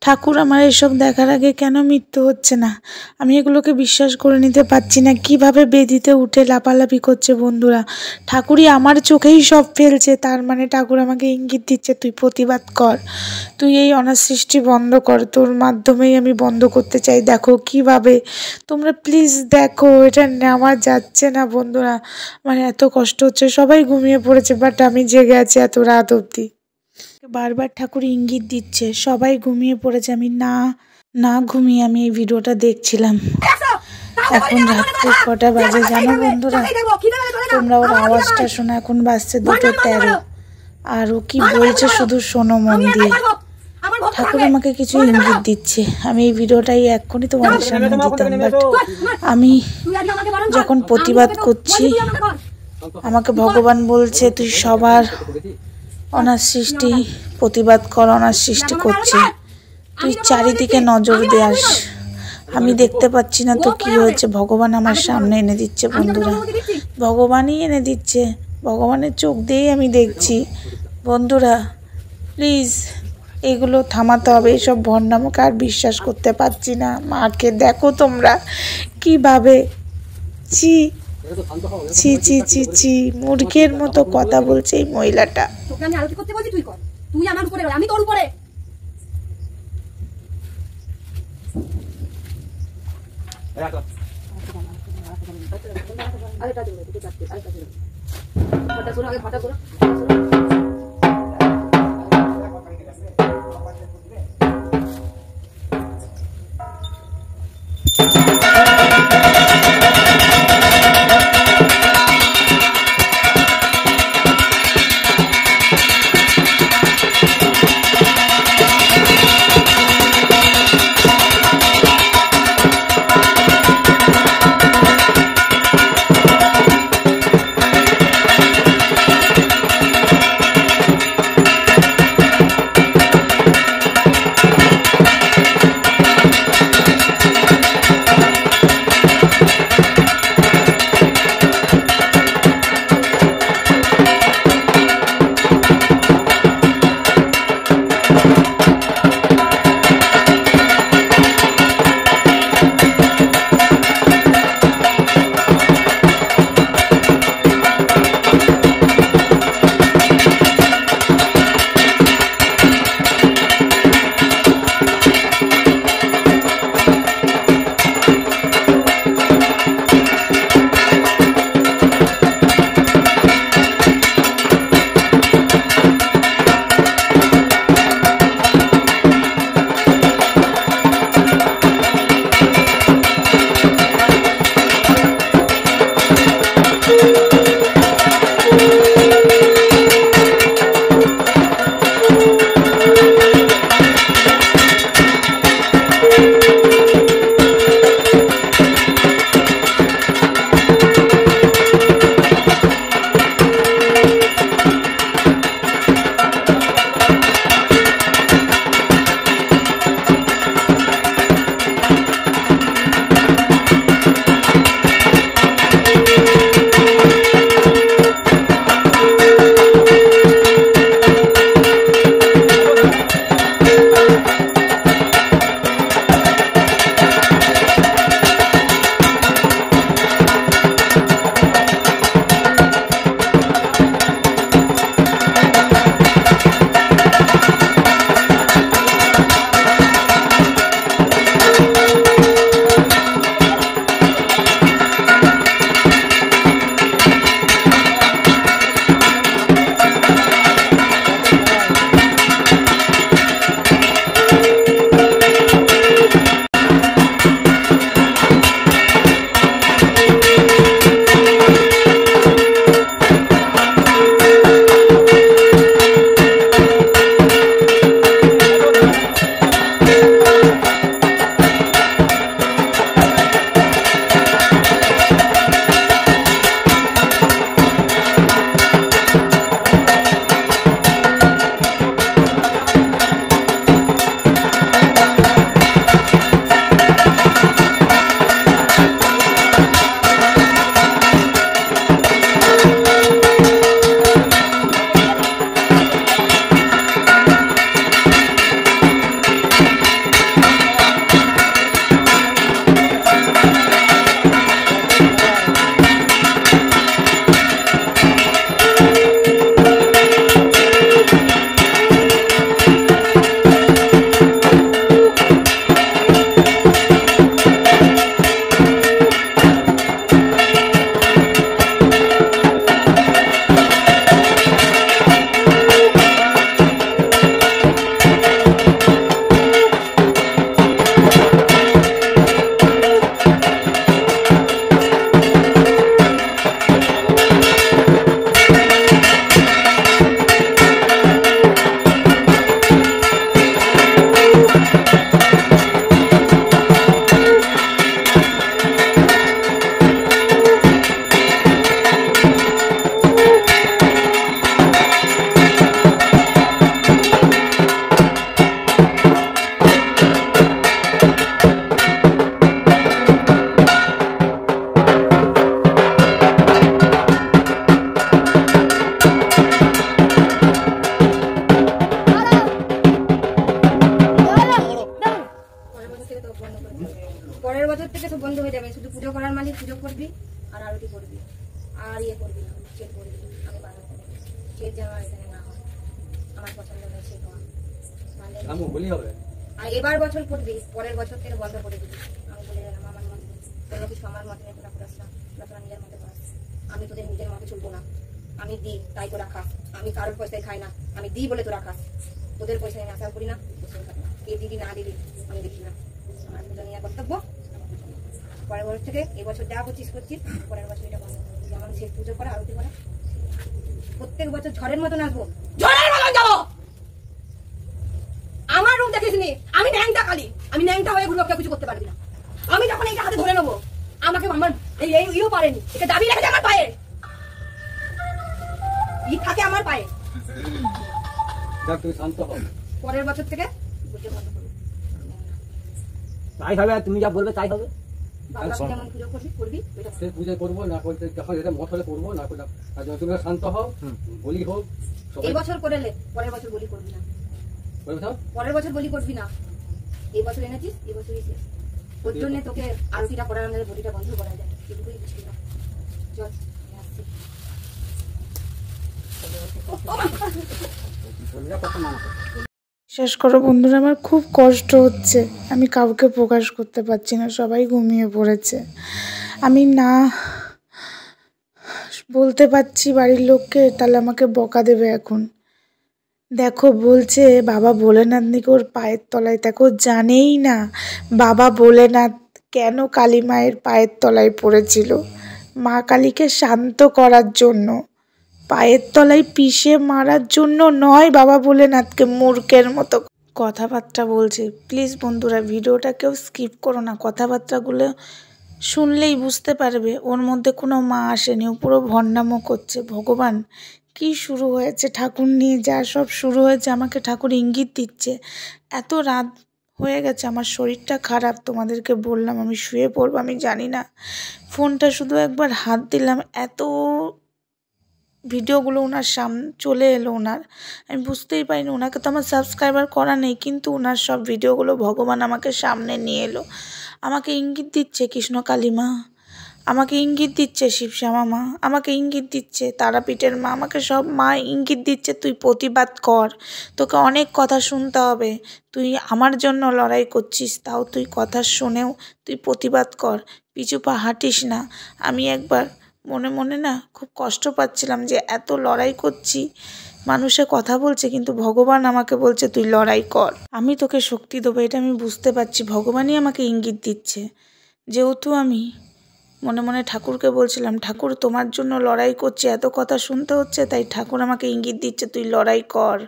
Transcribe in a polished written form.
ঠাকুর আমার এসব দেখার আগে কেন মৃত্যু হচ্ছে না? আমি এগুলোকে বিশ্বাস করে নিতে পারছি না। কিভাবে বেদিতে উঠে লাফালাফি করছে বন্ধুরা। ঠাকুরই আমার চোখেই সব ফেলছে, তার মানে ঠাকুর আমাকে ইঙ্গিত দিচ্ছে তুই প্রতিবাদ কর, তুই এই অনাথ সৃষ্টি বন্ধ কর, তোর মাধ্যমেই আমি বন্ধ করতে চাই। দেখো কিভাবে, তোমরা প্লিজ দেখো, এটা নেওয়া যাচ্ছে না বন্ধুরা। আমার এত কষ্ট হচ্ছে। সবাই ঘুমিয়ে পড়েছে, বাট আমি জেগে আছি এত রাত অবধি। বারবার ঠাকুর ইঙ্গিত দিচ্ছে, সবাই ঘুমিয়ে পড়েছে, আমি না ঘুমিয়ে আমি এই ভিডিওটা দেখছিলাম। এখন রাত্রে কটা বাজে জানো বন্ধুরা? তোমরা ওর আওয়াজটা শোনো, এখন বাজছে 2:13। আর ও কি বলছে শুধু শোনো মন দিয়ে। ঠাকুর আমাকে কিছু ইঙ্গিত দিচ্ছে, আমি এই ভিডিওটাই এক্ষুনি তোমাদের সামনে দিতাম, বাট আমি যখন প্রতিবাদ করছি আমাকে ভগবান বলছে তুই সবার অনাথ সৃষ্টি প্রতিবাদ কর, অনাথ সৃষ্টি করছে, তুই চারিদিকে নজর দেয়াস। আমি দেখতে পাচ্ছি না তো কি হয়েছে, ভগবান আমার সামনে এনে দিচ্ছে বন্ধুরা, ভগবানই এনে দিচ্ছে, ভগবানের চোখ দিয়েই আমি দেখছি বন্ধুরা। প্লিজ এগুলো থামাতে হবে, এইসব ভণ্ডামকে আর বিশ্বাস করতে পারছি না। মাকে দেখো তোমরা কিভাবে, ছি ছি ছি ছি ছি, মূর্খের মতো কথা বলছে এই মহিলাটা। আমি আরতি করতে বলছি তুই কর, তুই আমার উপরে, আমি তোর উপরে। থেকে সব বন্ধ হয়ে যাবে, শুধু পুজো করার মালিক পুজো করবি আর আরতি করবি আর ইয়ে করবি না, চেট করবি। আমি বারণ করে চেট যেন এখানে না হয়, আমার পছন্দ নেই চেট হওয়া। আর এবার বছর করবি, পরের বছর থেকে বন্ধ করে দিবি। আমি বলে গেলাম আমার মত কোনো কিছু আমার মতে তোরা করাস না, তোরা নিজের মতো করাস। আমি তোদের নিজের মতো চলবো না, আমি দিই তাই তোরা খাস, আমি কারোর পয়সায় খাই না, আমি দিই বলে তোরা খাস, তোদের পয়সায় আমি আশা করি না, কে দিদি না দিদি আমি দেখি না, আমার পুজো নিয়ে কর্তব্য। পরের বছর থেকে এবছর যা করছিস পরের বছর এটা বন্ধ, যেমন সে পুজো করা আরতি করা। প্রত্যেক বছর ঝড়ের মতন আসবো, ঝড়ের মতন যাবো। আমার রূপ দেখিস নি, আমি ন্যাংটা কালি, আমি ন্যাংটা হয়ে ঘুরবো, কেউ কিছু করতে পারবি না। আমি যখন এইটা হাতে ধরে নেবো, আমাকে আমার ইও পারেনি, এটা দাবি রেখেছে আমার পায়ে, ই থাকে আমার পায়ে। পরের বছর থেকে পুজো বন্ধ করবো, তাই হবে, তুমি যা বলবে তাই হবে। যেমন পুজো করবি পুজো করবো না করতে যখন এটা মত হলে করবো না করলে তুমি শান্ত হও, বলি হোক। এই বছর করলে পরের বছর বলি করবি না, পরের বছর বলি করবি না। এই বছর এনেছিস, এই বছরই শেষ। ওর জন্য তোকে আরতিটা করার আমাদের বলিটা বন্ধ করা যায়, এটুকুই বুঝবি না। চল বিশ্বাস করো বন্ধুরা, আমার খুব কষ্ট হচ্ছে, আমি কাউকে প্রকাশ করতে পারছি না, সবাই ঘুমিয়ে পড়েছে। আমি না বলতে পারছি বাড়ির লোককে, তাহলে আমাকে বকা দেবে এখন। দেখো বলছে বাবা ভোলেনাথ নাকি ওর পায়ের তলায়, দেখো জানেই না বাবা ভোলেনাথ কেন কালী মায়ের পায়ের তলায় পড়েছিল। মা কালীকে শান্ত করার জন্য, পায়ের তলায় পিষে মারার জন্য নয়। বাবা ভোলেনাথকে মূর্খের মতো কথাবার্তা বলছে। প্লিজ বন্ধুরা ভিডিওটা কেউ স্কিপ করো না, কথাবার্তাগুলো শুনলেই বুঝতে পারবে ওর মধ্যে কোনো মা আসেনি, ও পুরো ভণ্ডামো করছে। ভগবান কি শুরু হয়েছে ঠাকুর নিয়ে, যা সব শুরু হয়েছে, আমাকে ঠাকুর ইঙ্গিত দিচ্ছে। এত রাত হয়ে গেছে, আমার শরীরটা খারাপ, তোমাদেরকে বললাম আমি শুয়ে পড়বো, আমি জানি না। ফোনটা শুধু একবার হাত দিলাম, এত ভিডিওগুলো ওনার সামনে চলে এলো ওনার, আমি বুঝতেই পারিনি। ওনাকে তো আমার সাবস্ক্রাইবার করা নেই, কিন্তু ওনার সব ভিডিওগুলো ভগবান আমাকে সামনে নিয়ে এলো। আমাকে ইঙ্গিত দিচ্ছে কৃষ্ণ কালী মা, আমাকে ইঙ্গিত দিচ্ছে শিবশ্যামা মা, আমাকে ইঙ্গিত দিচ্ছে তারাপীঠের মা, আমাকে সব মা ইঙ্গিত দিচ্ছে তুই প্রতিবাদ কর, তোকে অনেক কথা শুনতে হবে, তুই আমার জন্য লড়াই করছিস, তাও তুই কথা শুনেও তুই প্রতিবাদ কর, পিছু পা হাঁটিস না। আমি একবার মনে মনে না খুব কষ্ট পাচ্ছিলাম যে এত লড়াই করছি, মানুষে কথা বলছে, কিন্তু ভগবান আমাকে বলছে তুই লড়াই কর, আমি তোকে শক্তি দেবো। এটা আমি বুঝতে পারছি, ভগবানই আমাকে ইঙ্গিত দিচ্ছে। যেহেতু আমি মনে মনে ঠাকুরকে বলছিলাম, ঠাকুর তোমার জন্য লড়াই করছি, এত কথা শুনতে হচ্ছে, তাই ঠাকুর আমাকে ইঙ্গিত দিচ্ছে তুই লড়াই কর।